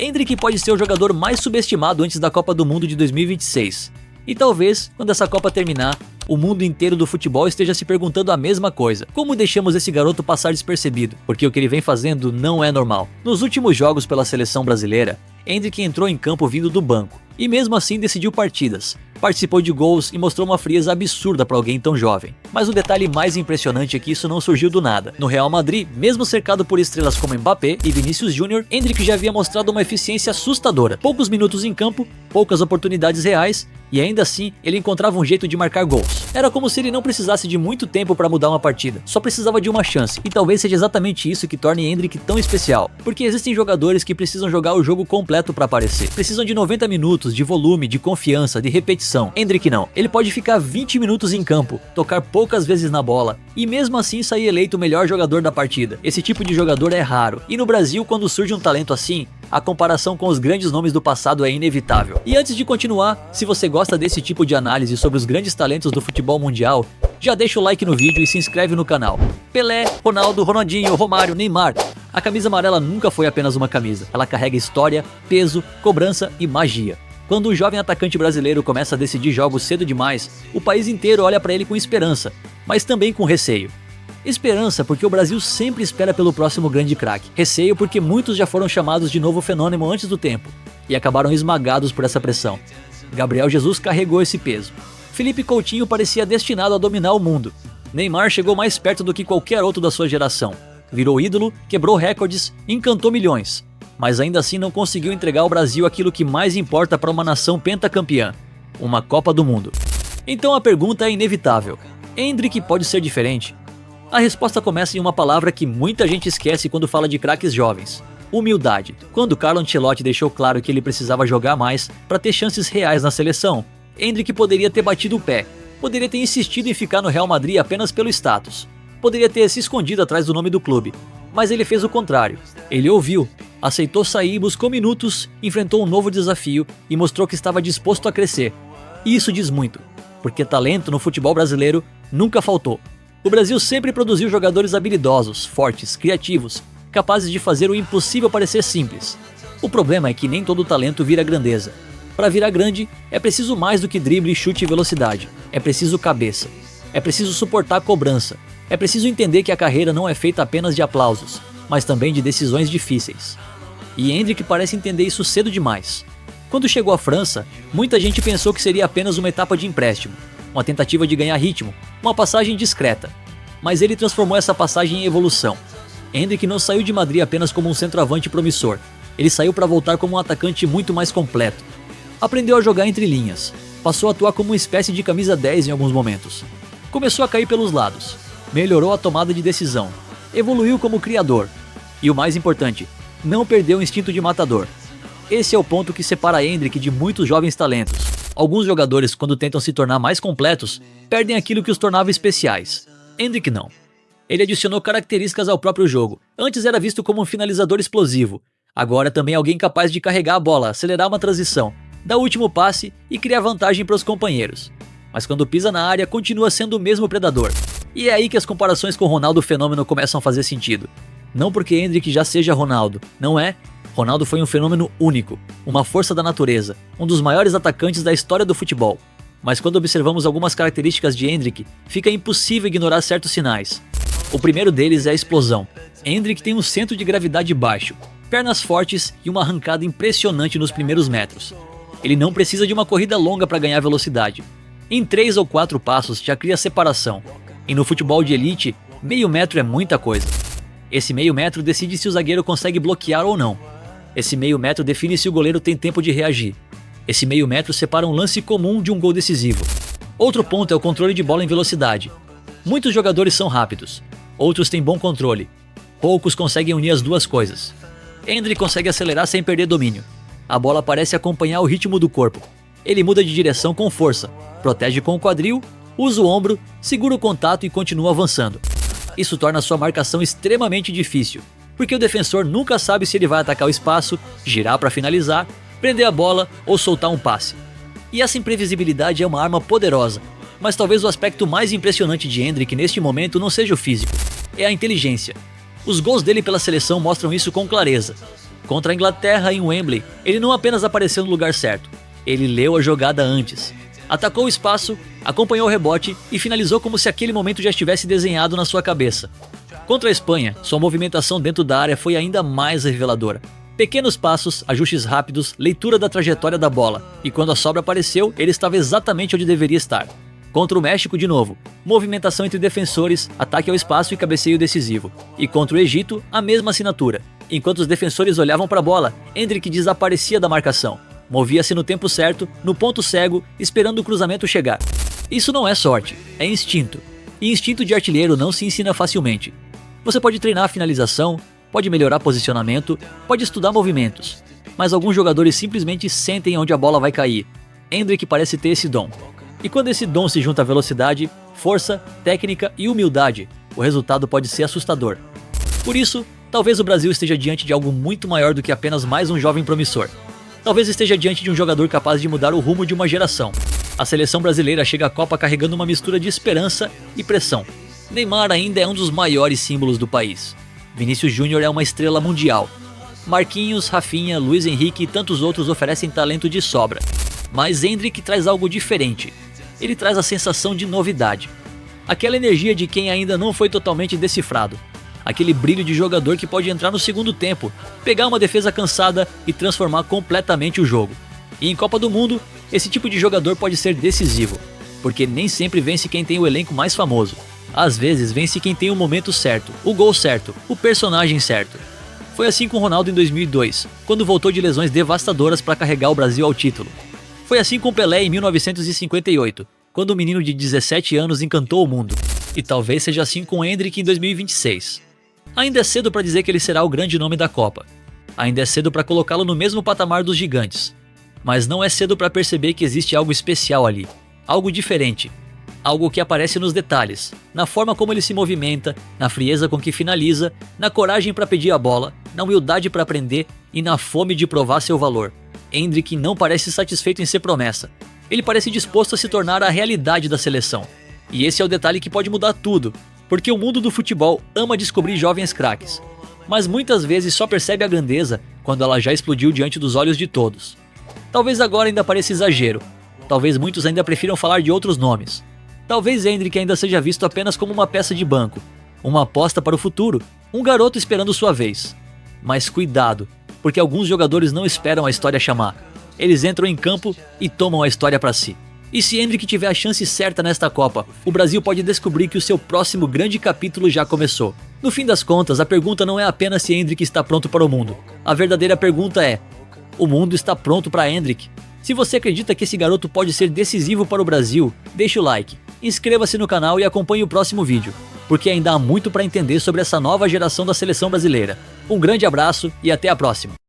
Endrick pode ser o jogador mais subestimado antes da Copa do Mundo de 2026. E talvez, quando essa Copa terminar, o mundo inteiro do futebol esteja se perguntando a mesma coisa. Como deixamos esse garoto passar despercebido? Porque o que ele vem fazendo não é normal. Nos últimos jogos pela seleção brasileira, Endrick entrou em campo vindo do banco, e mesmo assim decidiu partidas. Participou de gols e mostrou uma frieza absurda para alguém tão jovem. Mas o detalhe mais impressionante é que isso não surgiu do nada. No Real Madrid, mesmo cercado por estrelas como Mbappé e Vinícius Júnior, Endrick já havia mostrado uma eficiência assustadora. Poucos minutos em campo, poucas oportunidades reais, e ainda assim ele encontrava um jeito de marcar gols. Era como se ele não precisasse de muito tempo para mudar uma partida, só precisava de uma chance, e talvez seja exatamente isso que torne Endrick tão especial, porque existem jogadores que precisam jogar o jogo completo para aparecer, precisam de 90 minutos de volume, de confiança, de repetição. Endrick não, ele pode ficar 20 minutos em campo, tocar poucas vezes na bola, e mesmo assim sair eleito o melhor jogador da partida. Esse tipo de jogador é raro, e no Brasil, quando surge um talento assim, a comparação com os grandes nomes do passado é inevitável. E antes de continuar, se você gosta desse tipo de análise sobre os grandes talentos do futebol mundial, já deixa o like no vídeo e se inscreve no canal. Pelé, Ronaldo, Ronaldinho, Romário, Neymar. A camisa amarela nunca foi apenas uma camisa. Ela carrega história, peso, cobrança e magia. Quando um jovem atacante brasileiro começa a decidir jogos cedo demais, o país inteiro olha para ele com esperança, mas também com receio. Esperança porque o Brasil sempre espera pelo próximo grande craque. Receio porque muitos já foram chamados de novo fenômeno antes do tempo e acabaram esmagados por essa pressão. Gabriel Jesus carregou esse peso. Felipe Coutinho parecia destinado a dominar o mundo. Neymar chegou mais perto do que qualquer outro da sua geração. Virou ídolo, quebrou recordes, encantou milhões. Mas ainda assim não conseguiu entregar ao Brasil aquilo que mais importa para uma nação pentacampeã: uma Copa do Mundo. Então a pergunta é inevitável: Endrick pode ser diferente? A resposta começa em uma palavra que muita gente esquece quando fala de craques jovens: humildade. Quando Carlo Ancelotti deixou claro que ele precisava jogar mais para ter chances reais na seleção, Endrick poderia ter batido o pé, poderia ter insistido em ficar no Real Madrid apenas pelo status, poderia ter se escondido atrás do nome do clube, mas ele fez o contrário. Ele ouviu, aceitou sair, buscou minutos, enfrentou um novo desafio e mostrou que estava disposto a crescer. E isso diz muito, porque talento no futebol brasileiro nunca faltou. O Brasil sempre produziu jogadores habilidosos, fortes, criativos, capazes de fazer o impossível parecer simples. O problema é que nem todo talento vira grandeza. Para virar grande, é preciso mais do que drible, chute e velocidade. É preciso cabeça. É preciso suportar a cobrança. É preciso entender que a carreira não é feita apenas de aplausos, mas também de decisões difíceis. E Endrick parece entender isso cedo demais. Quando chegou à França, muita gente pensou que seria apenas uma etapa de empréstimo, uma tentativa de ganhar ritmo, uma passagem discreta. Mas ele transformou essa passagem em evolução. Endrick não saiu de Madrid apenas como um centroavante promissor. Ele saiu para voltar como um atacante muito mais completo. Aprendeu a jogar entre linhas. Passou a atuar como uma espécie de camisa 10 em alguns momentos. Começou a cair pelos lados. Melhorou a tomada de decisão. Evoluiu como criador. E o mais importante, não perdeu o instinto de matador. Esse é o ponto que separa Endrick de muitos jovens talentos. Alguns jogadores, quando tentam se tornar mais completos, perdem aquilo que os tornava especiais. Endrick não. Ele adicionou características ao próprio jogo. Antes era visto como um finalizador explosivo. Agora também alguém capaz de carregar a bola, acelerar uma transição, dar o último passe e criar vantagem para os companheiros. Mas quando pisa na área, continua sendo o mesmo predador. E é aí que as comparações com Ronaldo Fenômeno começam a fazer sentido. Não porque Endrick já seja Ronaldo, não é? Ronaldo foi um fenômeno único, uma força da natureza, um dos maiores atacantes da história do futebol. Mas quando observamos algumas características de Endrick, fica impossível ignorar certos sinais. O primeiro deles é a explosão. Endrick tem um centro de gravidade baixo, pernas fortes e uma arrancada impressionante nos primeiros metros. Ele não precisa de uma corrida longa para ganhar velocidade. Em 3 ou 4 passos já cria separação. E no futebol de elite, meio metro é muita coisa. Esse meio metro decide se o zagueiro consegue bloquear ou não. Esse meio metro define se o goleiro tem tempo de reagir. Esse meio metro separa um lance comum de um gol decisivo. Outro ponto é o controle de bola em velocidade. Muitos jogadores são rápidos, outros têm bom controle. Poucos conseguem unir as duas coisas. Endrick consegue acelerar sem perder domínio. A bola parece acompanhar o ritmo do corpo. Ele muda de direção com força, protege com o quadril, usa o ombro, segura o contato e continua avançando. Isso torna sua marcação extremamente difícil, porque o defensor nunca sabe se ele vai atacar o espaço, girar para finalizar, prender a bola ou soltar um passe. E essa imprevisibilidade é uma arma poderosa, mas talvez o aspecto mais impressionante de Endrick neste momento não seja o físico, é a inteligência. Os gols dele pela seleção mostram isso com clareza. Contra a Inglaterra em Wembley, ele não apenas apareceu no lugar certo, ele leu a jogada antes. Atacou o espaço, acompanhou o rebote e finalizou como se aquele momento já estivesse desenhado na sua cabeça. Contra a Espanha, sua movimentação dentro da área foi ainda mais reveladora. Pequenos passos, ajustes rápidos, leitura da trajetória da bola, e quando a sobra apareceu, ele estava exatamente onde deveria estar. Contra o México de novo, movimentação entre defensores, ataque ao espaço e cabeceio decisivo. E contra o Egito, a mesma assinatura. Enquanto os defensores olhavam para a bola, Endrick desaparecia da marcação. Movia-se no tempo certo, no ponto cego, esperando o cruzamento chegar. Isso não é sorte, é instinto. E instinto de artilheiro não se ensina facilmente. Você pode treinar a finalização, pode melhorar posicionamento, pode estudar movimentos. Mas alguns jogadores simplesmente sentem onde a bola vai cair. Endrick parece ter esse dom. E quando esse dom se junta à velocidade, força, técnica e humildade, o resultado pode ser assustador. Por isso, talvez o Brasil esteja diante de algo muito maior do que apenas mais um jovem promissor. Talvez esteja diante de um jogador capaz de mudar o rumo de uma geração. A seleção brasileira chega à Copa carregando uma mistura de esperança e pressão. Neymar ainda é um dos maiores símbolos do país. Vinícius Júnior é uma estrela mundial. Marquinhos, Rafinha, Luiz Henrique e tantos outros oferecem talento de sobra. Mas Endrick traz algo diferente. Ele traz a sensação de novidade. Aquela energia de quem ainda não foi totalmente decifrado. Aquele brilho de jogador que pode entrar no segundo tempo, pegar uma defesa cansada e transformar completamente o jogo. E em Copa do Mundo, esse tipo de jogador pode ser decisivo, porque nem sempre vence quem tem o elenco mais famoso. Às vezes vence quem tem o momento certo, o gol certo, o personagem certo. Foi assim com Ronaldo em 2002, quando voltou de lesões devastadoras para carregar o Brasil ao título. Foi assim com Pelé em 1958, quando o menino de 17 anos encantou o mundo. E talvez seja assim com Endrick em 2026. Ainda é cedo para dizer que ele será o grande nome da Copa. Ainda é cedo para colocá-lo no mesmo patamar dos gigantes. Mas não é cedo para perceber que existe algo especial ali. Algo diferente. Algo que aparece nos detalhes, na forma como ele se movimenta, na frieza com que finaliza, na coragem para pedir a bola, na humildade para aprender e na fome de provar seu valor. Endrick não parece satisfeito em ser promessa. Ele parece disposto a se tornar a realidade da seleção. E esse é o detalhe que pode mudar tudo, porque o mundo do futebol ama descobrir jovens craques. Mas muitas vezes só percebe a grandeza quando ela já explodiu diante dos olhos de todos. Talvez agora ainda pareça exagero. Talvez muitos ainda prefiram falar de outros nomes. Talvez Endrick ainda seja visto apenas como uma peça de banco, uma aposta para o futuro, um garoto esperando sua vez. Mas cuidado, porque alguns jogadores não esperam a história chamar. Eles entram em campo e tomam a história para si. E se Endrick tiver a chance certa nesta Copa, o Brasil pode descobrir que o seu próximo grande capítulo já começou. No fim das contas, a pergunta não é apenas se Endrick está pronto para o mundo. A verdadeira pergunta é: o mundo está pronto para Endrick? Se você acredita que esse garoto pode ser decisivo para o Brasil, deixe o like, inscreva-se no canal e acompanhe o próximo vídeo, porque ainda há muito para entender sobre essa nova geração da seleção brasileira. Um grande abraço e até a próxima!